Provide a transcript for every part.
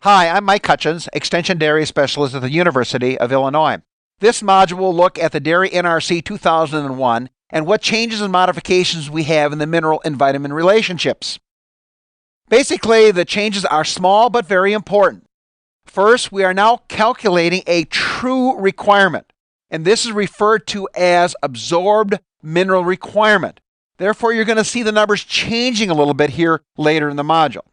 Hi, I'm Mike Hutjens, Extension Dairy Specialist at the University of Illinois. This module will look at the Dairy NRC 2001 and what changes and modifications we have in the mineral and vitamin relationships. Basically, the changes are small but very important. First, we are now calculating a true requirement, and this is referred to as absorbed mineral requirement. Therefore, you're going to see the numbers changing a little bit here later in the module.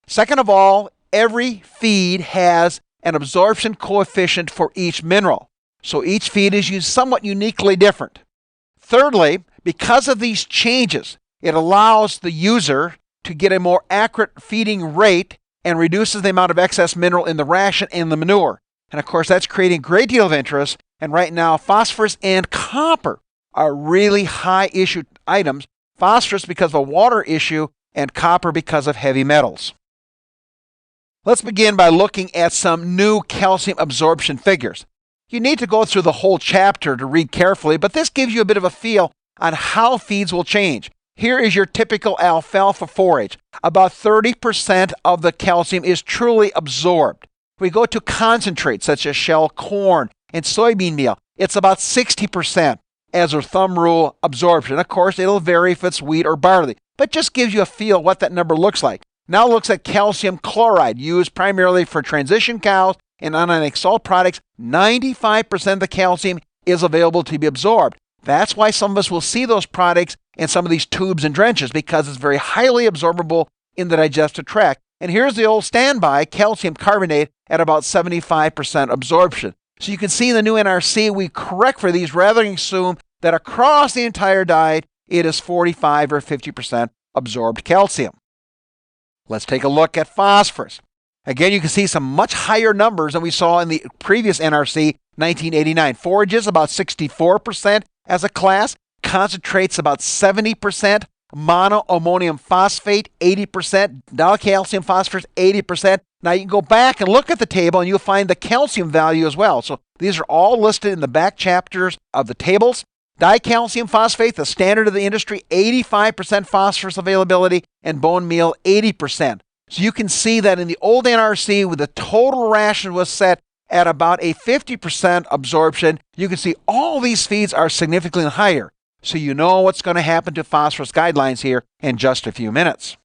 Second of all, every feed has an absorption coefficient for each mineral, so each feed is used somewhat uniquely different. Thirdly, because of these changes, it allows the user to get a more accurate feeding rate and reduces the amount of excess mineral in the ration and the manure. And of course, that's creating a great deal of interest, and right now, phosphorus and copper are really high issue items. Phosphorus because of a water issue, and copper because of heavy metals. Let's begin by looking at some new calcium absorption figures. You need to go through the whole chapter to read carefully, but this gives you a bit of a feel on how feeds will change. Here is your typical alfalfa forage. About 30% of the calcium is truly absorbed. We go to concentrates such as shell corn and soybean meal. It's about 60% as a thumb rule absorption. Of course, it'll vary if it's wheat or barley, but just gives you a feel what that number looks like. Now looks at calcium chloride, used primarily for transition cows and anionic salt products. 95% of the calcium is available to be absorbed. That's why some of us will see those products in some of these tubes and drenches, because it's very highly absorbable in the digestive tract. And here's the old standby, calcium carbonate, at about 75% absorption. So you can see in the new NRC, we correct for these rather than assume that across the entire diet, it is 45 or 50% absorbed calcium. Let's take a look at phosphorus. Again, you can see some much higher numbers than we saw in the previous NRC 1989. Forages about 64% as a class, concentrates about 70%, monoammonium phosphate 80%, dicalcium phosphorus 80%. Now you can go back and look at the table and you'll find the calcium value as well. So these are all listed in the back chapters of the tables. Dicalcium phosphate, the standard of the industry, 85% phosphorus availability, and bone meal 80%. So you can see that in the old NRC, with the total ration was set at about a 50% absorption, you can see all these feeds are significantly higher. So you know what's going to happen to phosphorus guidelines here in just a few minutes.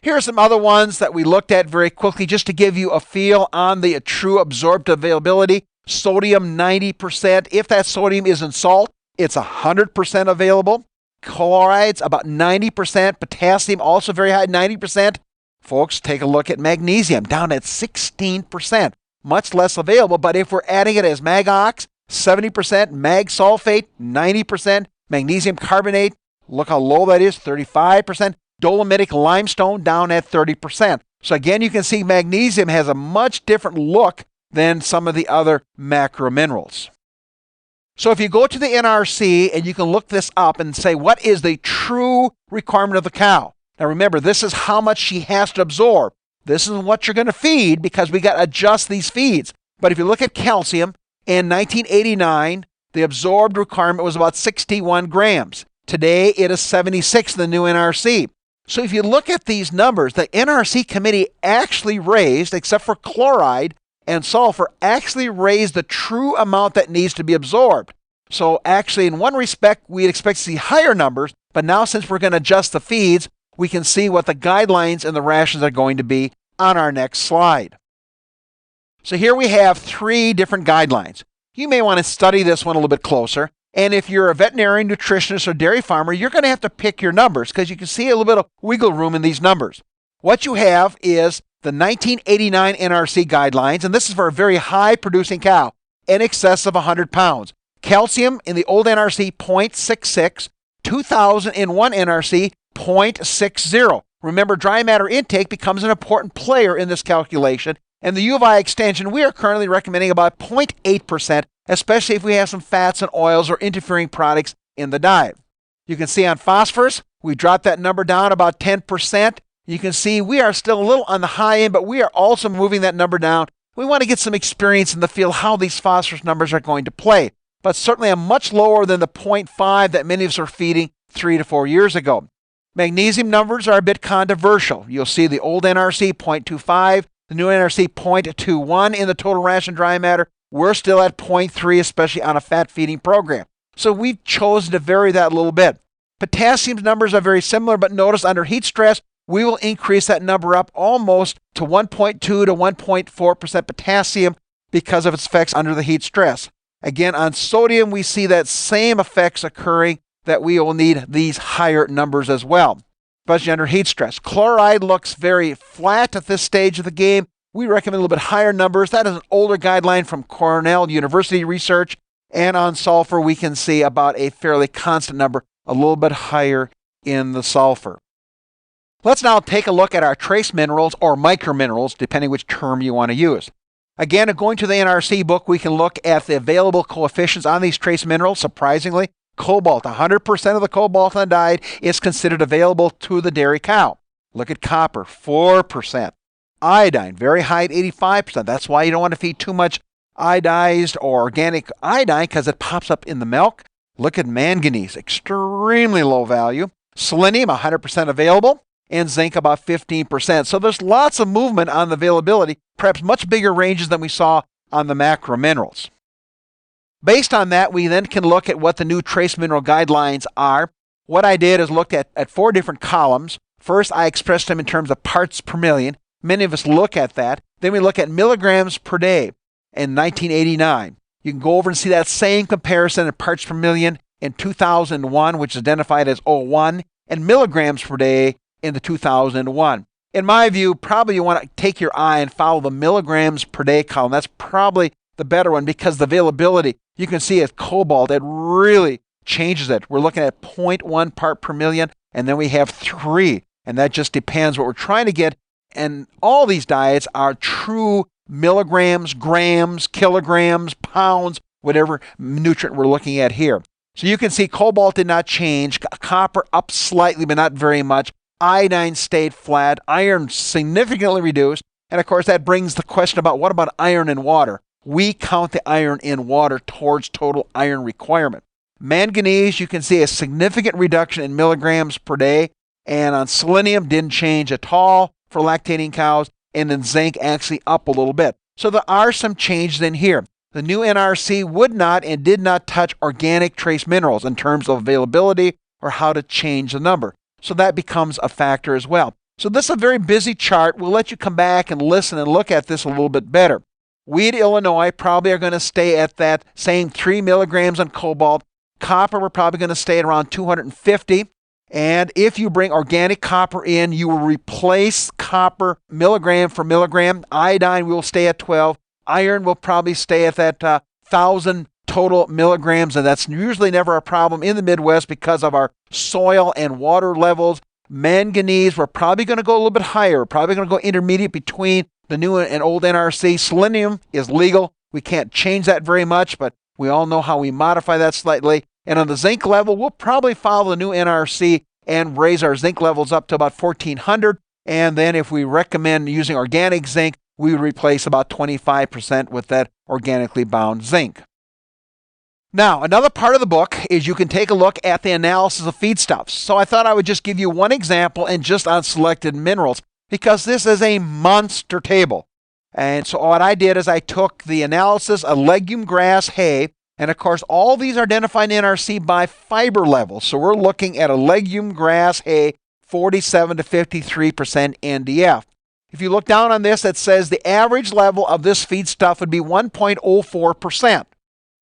Here are some other ones that we looked at very quickly just to give you a feel on the true absorbed availability. Sodium 90%. If that sodium is in salt, it's 100% available. Chlorides about 90%. Potassium also very high, 90%. Folks, take a look at magnesium, down at 16%. Much less available, but if we're adding it as magox, 70%, mag sulfate, 90%, magnesium carbonate, look how low that is, 35%, dolomitic limestone down at 30%. So again, you can see magnesium has a much different look than some of the other macro minerals. So if you go to the NRC and you can look this up and say, what is the true requirement of the cow? Now remember, this is how much she has to absorb. This is what you're going to feed because we got to adjust these feeds. But if you look at calcium, in 1989, the absorbed requirement was about 61 grams. Today, it is 76 in the new NRC. So if you look at these numbers, the NRC committee actually raised, except for chloride and sulfur, actually raised the true amount that needs to be absorbed. So actually, in one respect, we'd expect to see higher numbers, but now since we're going to adjust the feeds, we can see what the guidelines and the rations are going to be on our next slide. So here we have 3 different guidelines. You may want to study this one a little bit closer. And if you're a veterinarian, nutritionist, or dairy farmer, you're going to have to pick your numbers because you can see a little bit of wiggle room in these numbers. What you have is the 1989 NRC guidelines, and this is for a very high producing cow, in excess of 100 pounds. Calcium in the old NRC, 0.66, 2001 NRC, 0.60. Remember, dry matter intake becomes an important player in this calculation. And the U of I extension, we are currently recommending about 0.8%, especially if we have some fats and oils or interfering products in the diet. You can see on phosphorus, we dropped that number down about 10%. You can see we are still a little on the high end, but we are also moving that number down. We want to get some experience in the field how these phosphorus numbers are going to play, but certainly I'm much lower than the 0.5 that many of us were feeding 3 to 4 years ago. Magnesium numbers are a bit controversial. You'll see the old NRC 0.25, The new NRC 0.21 in the total ration dry matter. We're still at 0.3, especially on a fat feeding program. So we've chosen to vary that a little bit. Potassium's numbers are very similar, but notice under heat stress, we will increase that number up almost to 1.2 to 1.4% potassium because of its effects under the heat stress. Again, on sodium, we see that same effects occurring, that we will need these higher numbers as well, especially under heat stress. Chloride looks very flat at this stage of the game. We recommend a little bit higher numbers. That is an older guideline from Cornell University research. And on sulfur, we can see about a fairly constant number, a little bit higher in the sulfur. Let's now take a look at our trace minerals or microminerals, depending which term you want to use. Again, going to the NRC book, we can look at the available coefficients on these trace minerals. Surprisingly, cobalt, 100% of the cobalt on the diet is considered available to the dairy cow. Look at copper, 4%. Iodine, very high at 85%. That's why you don't want to feed too much iodized or organic iodine because it pops up in the milk. Look at manganese, extremely low value. Selenium, 100% available. And zinc, about 15%. So there's lots of movement on the availability, perhaps much bigger ranges than we saw on the macro minerals. Based on that, we then can look at what the new trace mineral guidelines are. What I did is looked at 4 different columns. First, I expressed them in terms of parts per million. Many of us look at that. Then we look at milligrams per day in 1989. You can go over and see that same comparison in parts per million in 2001, which is identified as 01, and milligrams per day in the 2001. In my view, probably you want to take your eye and follow the milligrams per day column. That's probably the better one because the availability, you can see at cobalt, it really changes it. We're looking at 0.1 part per million, and then we have 3, and that just depends what we're trying to get. And all these diets are true milligrams, grams, kilograms, pounds, whatever nutrient we're looking at here. So you can see cobalt did not change, copper up slightly, but not very much. Iodine stayed flat, iron significantly reduced, and of course that brings the question about what about iron in water? We count the iron in water towards total iron requirement. Manganese, you can see a significant reduction in milligrams per day, and on selenium didn't change at all for lactating cows, and then zinc actually up a little bit. So there are some changes in here. The new NRC would not and did not touch organic trace minerals in terms of availability or how to change the number. So that becomes a factor as well. So this is a very busy chart. We'll let you come back and listen and look at this a little bit better. We at Illinois probably are going to stay at that same 3 milligrams on cobalt. Copper, we're probably going to stay at around 250. And if you bring organic copper in, you will replace copper milligram for milligram. Iodine will stay at 12. Iron will probably stay at that 1,000 total milligrams, and that's usually never a problem in the Midwest because of our soil and water levels. Manganese, we're probably going to go a little bit higher. We're probably going to go intermediate between the new and old NRC. Selenium is legal. We can't change that very much, but we all know how we modify that slightly. And on the zinc level, we'll probably follow the new NRC and raise our zinc levels up to about 1,400. And then if we recommend using organic zinc, we would replace about 25% with that organically bound zinc. Now, another part of the book is you can take a look at the analysis of feedstuffs. So I thought I would just give you one example and just on selected minerals because this is a monster table. And so what I did is I took the analysis of legume grass hay, and of course all these are identified in NRC by fiber level. So we're looking at a legume grass hay 47 to 53% NDF. If you look down on this, it says the average level of this feedstuff would be 1.04%.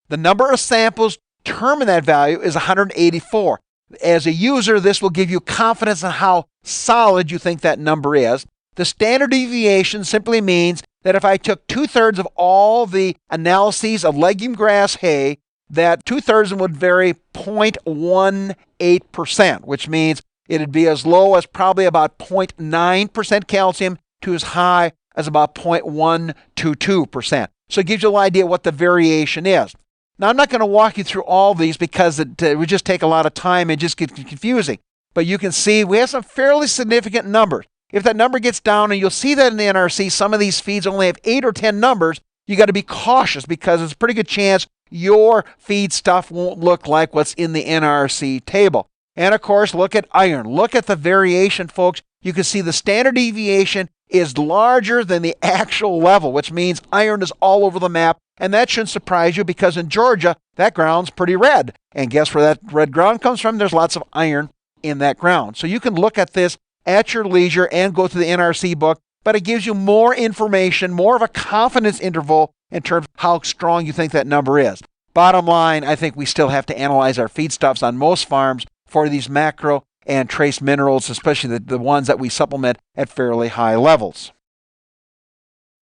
The number of samples determine that value is 184. As a user, this will give you confidence in how solid you think that number is. The standard deviation simply means that if I took 2/3 of all the analyses of legume grass hay, that 2/3 of them would vary 0.18%, which means it'd be as low as probably about 0.9% calcium to as high as about 0.122%. So it gives you an idea what the variation is. Now, I'm not going to walk you through all these because it would just take a lot of time and just get confusing. But you can see we have some fairly significant numbers. If that number gets down, and you'll see that in the NRC, some of these feeds only have 8 or 10 numbers, you got to be cautious because there's a pretty good chance your feed stuff won't look like what's in the NRC table. And of course, look at iron. Look at the variation, folks. you can see the standard deviation is larger than the actual level, which means iron is all over the map. And that shouldn't surprise you because in Georgia, that ground's pretty red. And guess where that red ground comes from? There's lots of iron in that ground. So you can look at this at your leisure and go through the NRC book, but it gives you more information, more of a confidence interval in terms of how strong you think that number is. Bottom line, I think we still have to analyze our feedstuffs on most farms for these macro and trace minerals, especially the ones that we supplement at fairly high levels.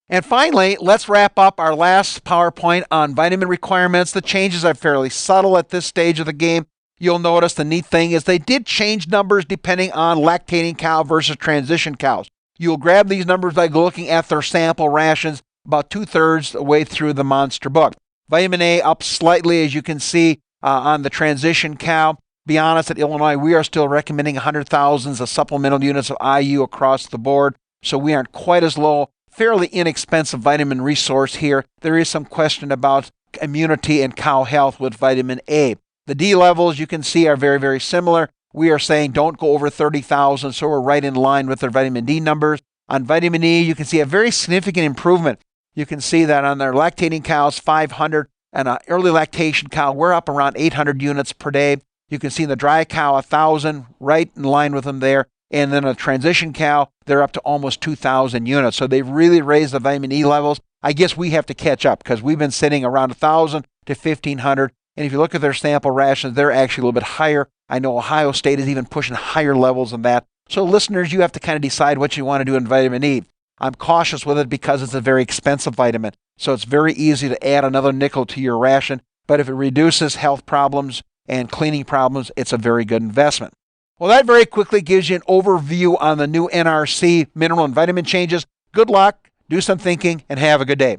And finally, let's wrap up our last PowerPoint on vitamin requirements. The changes are fairly subtle at this stage of the game. You'll notice the neat thing is they did change numbers depending on lactating cow versus transition cows. You'll grab these numbers by looking at their sample rations about 2/3 the way through the monster book. Vitamin A up slightly, as you can see on the transition cow. Be honest, at Illinois, we are still recommending 100,000 of supplemental units of IU across the board, so we aren't quite as low. Fairly inexpensive vitamin resource here. There is some question about immunity and cow health with vitamin A. The D levels, you can see, are very, very similar. We are saying don't go over 30,000, so we're right in line with their vitamin D numbers. On vitamin E, you can see a very significant improvement. You can see that on their lactating cows, 500, and an early lactation cow, we're up around 800 units per day. You can see in the dry cow, 1,000, right in line with them there. And then a transition cow, they're up to almost 2,000 units. So they've really raised the vitamin E levels. I guess we have to catch up because we've been sitting around 1,000 to 1,500. And if you look at their sample rations, they're actually a little bit higher. I know Ohio State is even pushing higher levels than that. So listeners, you have to kind of decide what you want to do in vitamin E. I'm cautious with it because it's a very expensive vitamin. So it's very easy to add another nickel to your ration. But if it reduces health problems and cleaning problems, it's a very good investment. Well, that very quickly gives you an overview on the new NRC mineral and vitamin changes. Good luck, do some thinking, and have a good day.